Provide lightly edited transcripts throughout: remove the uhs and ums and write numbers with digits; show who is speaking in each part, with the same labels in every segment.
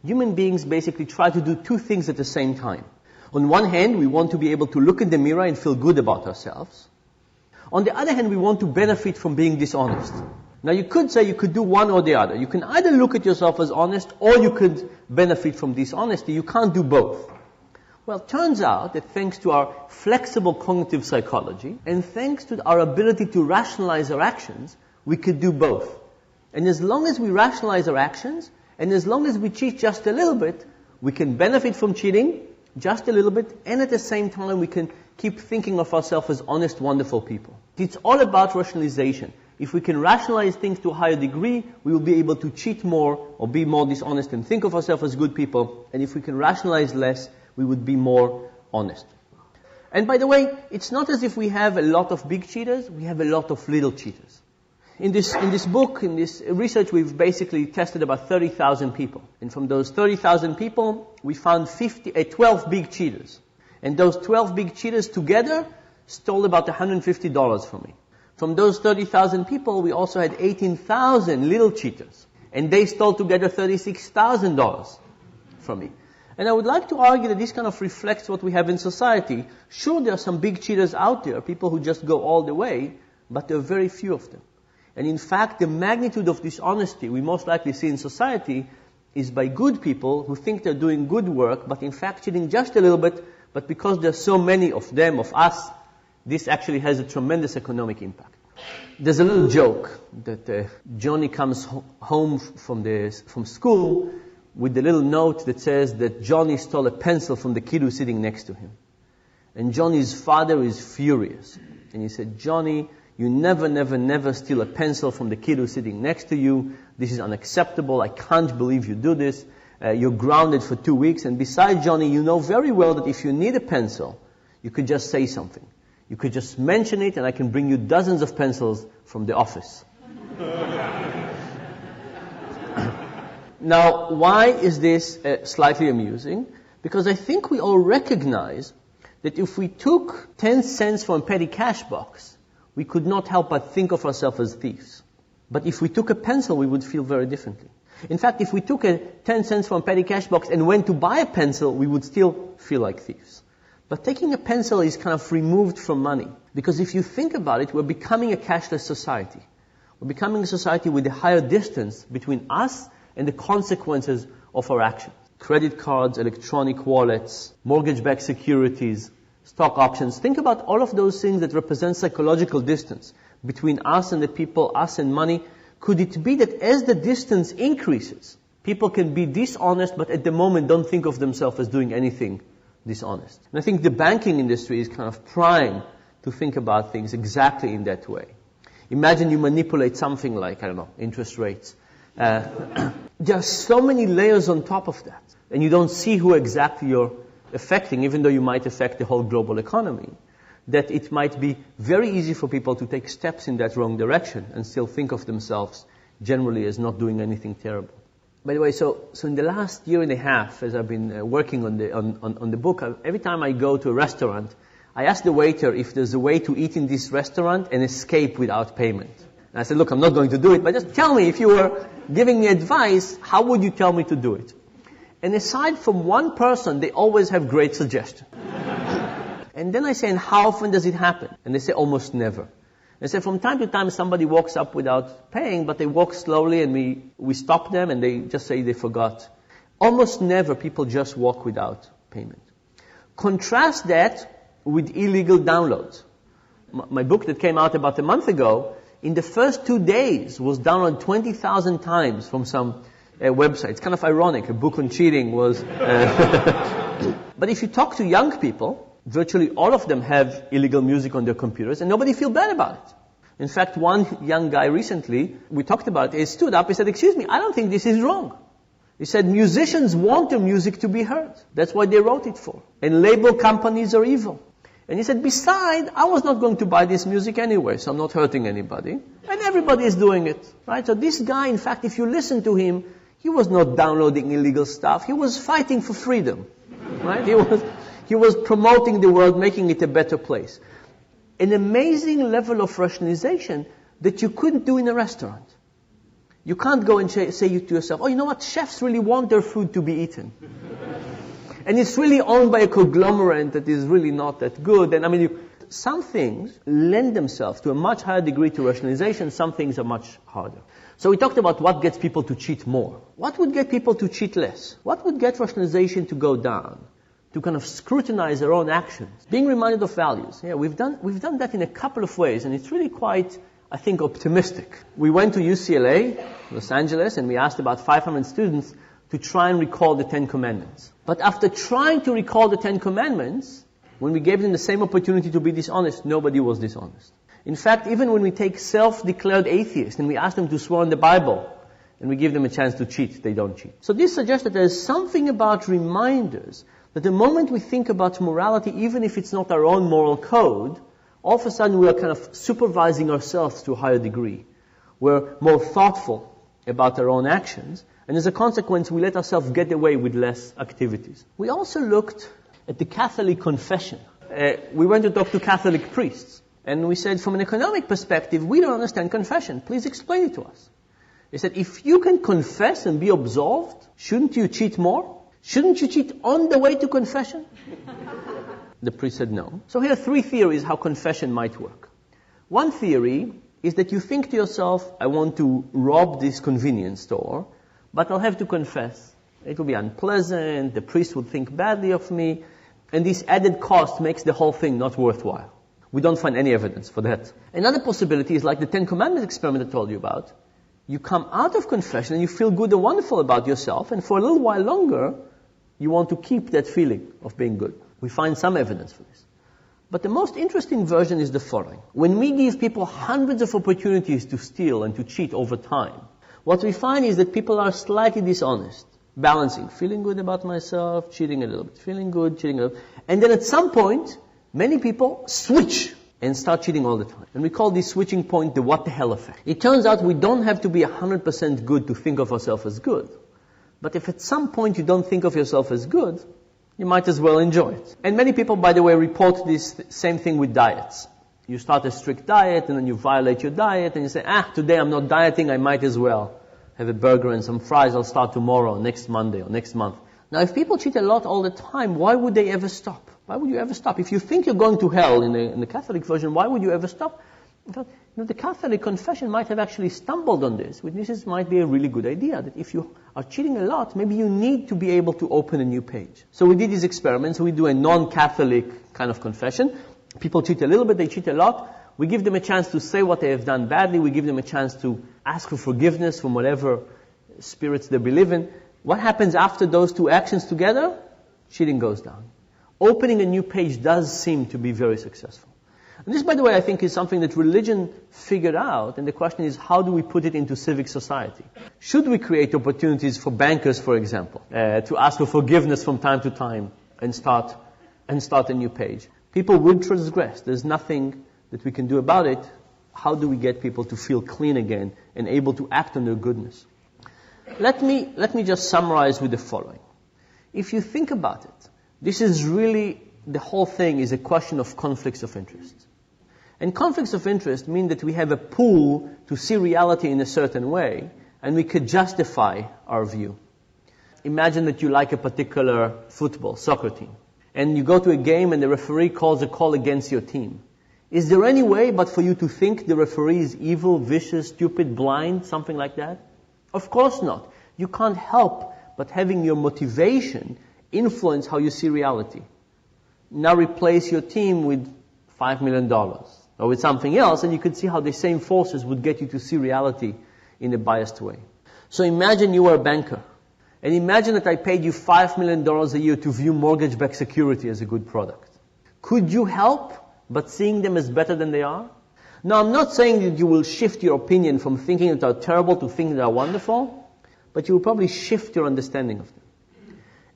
Speaker 1: Human beings basically try to do two things at the same time. On one hand, we want to be able to look in the mirror and feel good about ourselves. On the other hand, we want to benefit from being dishonest. Now you could say you could do one or the other. You can either look at yourself as honest or you could benefit from dishonesty. You can't do both. Well, it turns out that thanks to our flexible cognitive psychology and thanks to our ability to rationalize our actions, we could do both. And as long as we rationalize our actions and as long as we cheat just a little bit, we can benefit from cheating just a little bit, and at the same time we can keep thinking of ourselves as honest, wonderful people. It's all about rationalization. If we can rationalize things to a higher degree, we will be able to cheat more or be more dishonest and think of ourselves as good people. And if we can rationalize less, we would be more honest. And by the way, it's not as if we have a lot of big cheaters, we have a lot of little cheaters. In this book, in this research, we've basically tested about 30,000 people. And from those 30,000 people, we found 12 big cheaters. And those 12 big cheaters together stole about $150 from me. From those 30,000 people, we also had 18,000 little cheaters. And they stole together $36,000 from me. And I would like to argue that this kind of reflects what we have in society. Sure, there are some big cheaters out there, people who just go all the way, but there are very few of them. And in fact, the magnitude of dishonesty we most likely see in society is by good people who think they're doing good work, but in fact cheating just a little bit, but because there are so many of them, of us, this actually has a tremendous economic impact. There's a little joke that Johnny comes home from school with the little note that says that Johnny stole a pencil from the kid who's sitting next to him. And Johnny's father is furious. And he said, Johnny, you never steal a pencil from the kid who's sitting next to you. This is unacceptable. I can't believe you do this. You're grounded for 2 weeks. And besides, Johnny, you know very well that if you need a pencil, you could just say something. You could just mention it and I can bring you dozens of pencils from the office. Now, why is this slightly amusing? Because I think we all recognize that if we took 10 cents from a petty cash box, we could not help but think of ourselves as thieves. But if we took a pencil, we would feel very differently. In fact, if we took 10 cents from a petty cash box and went to buy a pencil, we would still feel like thieves. But taking a pencil is kind of removed from money. Because if you think about it, we're becoming a cashless society. We're becoming a society with a higher distance between us and the consequences of our actions. Credit cards, electronic wallets, mortgage-backed securities, stock options. Think about all of those things that represent psychological distance between us and the people, us and money. Could it be that as the distance increases, people can be dishonest, but at the moment don't think of themselves as doing anything dishonest? And I think the banking industry is kind of primed to think about things exactly in that way. Imagine you manipulate something like, interest rates. There are so many layers on top of that. And you don't see who exactly you're affecting, even though you might affect the whole global economy, that it might be very easy for people to take steps in that wrong direction and still think of themselves generally as not doing anything terrible. By the way, so in the last year and a half, as I've been working on the book, every time I go to a restaurant, I ask the waiter if there's a way to eat in this restaurant and escape without payment. And I said, look, I'm not going to do it, but just tell me, if you were giving me advice, how would you tell me to do it? And aside from one person, they always have great suggestions. And then I say, and how often does it happen? And they say, almost never. They say, from time to time, somebody walks up without paying, but they walk slowly and we stop them and they just say they forgot. Almost never people just walk without payment. Contrast that with illegal downloads. My book that came out about a month ago, in the first 2 days, was downloaded 20,000 times from some website. It's kind of ironic. A book on cheating was... But if you talk to young people, virtually all of them have illegal music on their computers, and nobody feels bad about it. In fact, one young guy recently, we talked about it, he stood up, he said, excuse me, I don't think this is wrong. He said, musicians want their music to be heard. That's what they wrote it for. And label companies are evil. And he said, besides, I was not going to buy this music anyway, so I'm not hurting anybody. And everybody is doing it, right? So this guy, in fact, if you listen to him, he was not downloading illegal stuff. He was fighting for freedom, right? He was promoting the world, making it a better place. An amazing level of rationalization that you couldn't do in a restaurant. You can't go and say to yourself, oh, you know what, chefs really want their food to be eaten. And it's really owned by a conglomerate that is really not that good. And I mean, some things lend themselves to a much higher degree to rationalization, some things are much harder. So we talked about what gets people to cheat more. What would get people to cheat less? What would get rationalization to go down? To kind of scrutinize their own actions. Being reminded of values. Yeah, we've done that in a couple of ways, and it's really quite, I think, optimistic. We went to UCLA, Los Angeles, and we asked about 500 students to try and recall the 10 Commandments. But after trying to recall the 10 Commandments, when we gave them the same opportunity to be dishonest, nobody was dishonest. In fact, even when we take self-declared atheists and we ask them to swear on the Bible, and we give them a chance to cheat, they don't cheat. So this suggests that there's something about reminders that the moment we think about morality, even if it's not our own moral code, all of a sudden we are kind of supervising ourselves to a higher degree. We're more thoughtful about our own actions, and as a consequence, we let ourselves get away with less activities. We also looked at the Catholic confession. We went to talk to Catholic priests, and we said, from an economic perspective, we don't understand confession. Please explain it to us. They said, if you can confess and be absolved, shouldn't you cheat more? Shouldn't you cheat on the way to confession? The priest said no. So here are 3 theories how confession might work. One theory is that you think to yourself, I want to rob this convenience store, but I'll have to confess. It will be unpleasant, the priest would think badly of me, and this added cost makes the whole thing not worthwhile. We don't find any evidence for that. Another possibility is like the 10 Commandments experiment I told you about. You come out of confession and you feel good and wonderful about yourself, and for a little while longer, you want to keep that feeling of being good. We find some evidence for this. But the most interesting version is the following. When we give people hundreds of opportunities to steal and to cheat over time, what we find is that people are slightly dishonest, balancing, feeling good about myself, cheating a little bit, feeling good, cheating a little bit. And then at some point, many people switch and start cheating all the time. And we call this switching point the what the hell effect. It turns out we don't have to be 100% good to think of ourselves as good. But if at some point you don't think of yourself as good, you might as well enjoy it. And many people, by the way, report this same thing with diets. You start a strict diet and then you violate your diet and you say, today I'm not dieting, I might as well have a burger and some fries, I'll start tomorrow, next Monday or next month. Now if people cheat a lot all the time, why would they ever stop? Why would you ever stop? If you think you're going to hell in the Catholic version, why would you ever stop? In fact, the Catholic confession might have actually stumbled on this. This might be a really good idea, that if you are cheating a lot, maybe you need to be able to open a new page. So we did these experiments. We do a non-Catholic kind of confession. People cheat a little bit, they cheat a lot. We give them a chance to say what they have done badly. We give them a chance to ask for forgiveness from whatever spirits they believe in. What happens after those 2 actions together? Cheating goes down. Opening a new page does seem to be very successful. And this, by the way, I think is something that religion figured out, and the question is, how do we put it into civic society? Should we create opportunities for bankers, for example, to ask for forgiveness from time to time and start a new page? People will transgress. There's nothing that we can do about it. How do we get people to feel clean again and able to act on their goodness? Let me just summarize with the following. If you think about it, this is really, the whole thing is a question of conflicts of interest. And conflicts of interest mean that we have a pool to see reality in a certain way, and we could justify our view. Imagine that you like a particular soccer team, and you go to a game and the referee calls a call against your team. Is there any way but for you to think the referee is evil, vicious, stupid, blind, something like that? Of course not. You can't help but having your motivation influence how you see reality. Now replace your team with $5 million or with something else, and you could see how the same forces would get you to see reality in a biased way. So imagine you were a banker, and imagine that I paid you $5 million a year to view mortgage-backed security as a good product. Could you help but seeing them as better than they are? Now, I'm not saying that you will shift your opinion from thinking that they are terrible to thinking that they are wonderful, but you will probably shift your understanding of them.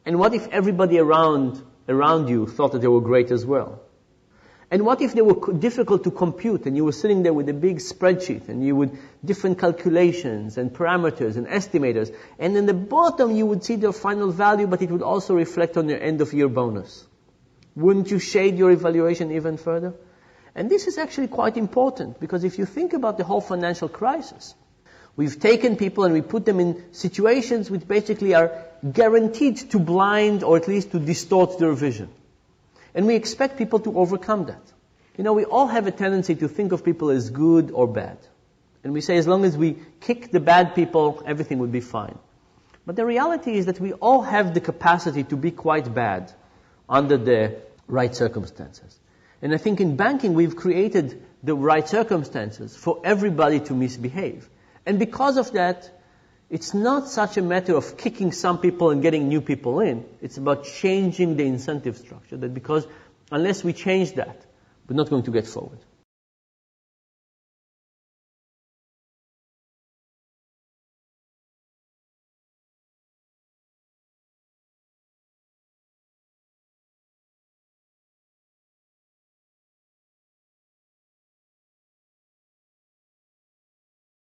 Speaker 1: And what if everybody around you thought that they were great as well? And what if they were difficult to compute and you were sitting there with a big spreadsheet and you would different calculations and parameters and estimators, and in the bottom you would see their final value, but it would also reflect on your end of year bonus? Wouldn't you shade your evaluation even further? And this is actually quite important, because if you think about the whole financial crisis, We've taken people and we put them in situations which basically are guaranteed to blind or at least to distort their vision. And we expect people to overcome that. You know, we all have a tendency to think of people as good or bad. And we say as long as we kick the bad people, everything would be fine. But the reality is that we all have the capacity to be quite bad under the right circumstances. And I think in banking we've created the right circumstances for everybody to misbehave. And because of that, it's not such a matter of kicking some people and getting new people in. It's about changing the incentive structure. That because unless we change that, we're not going to get forward.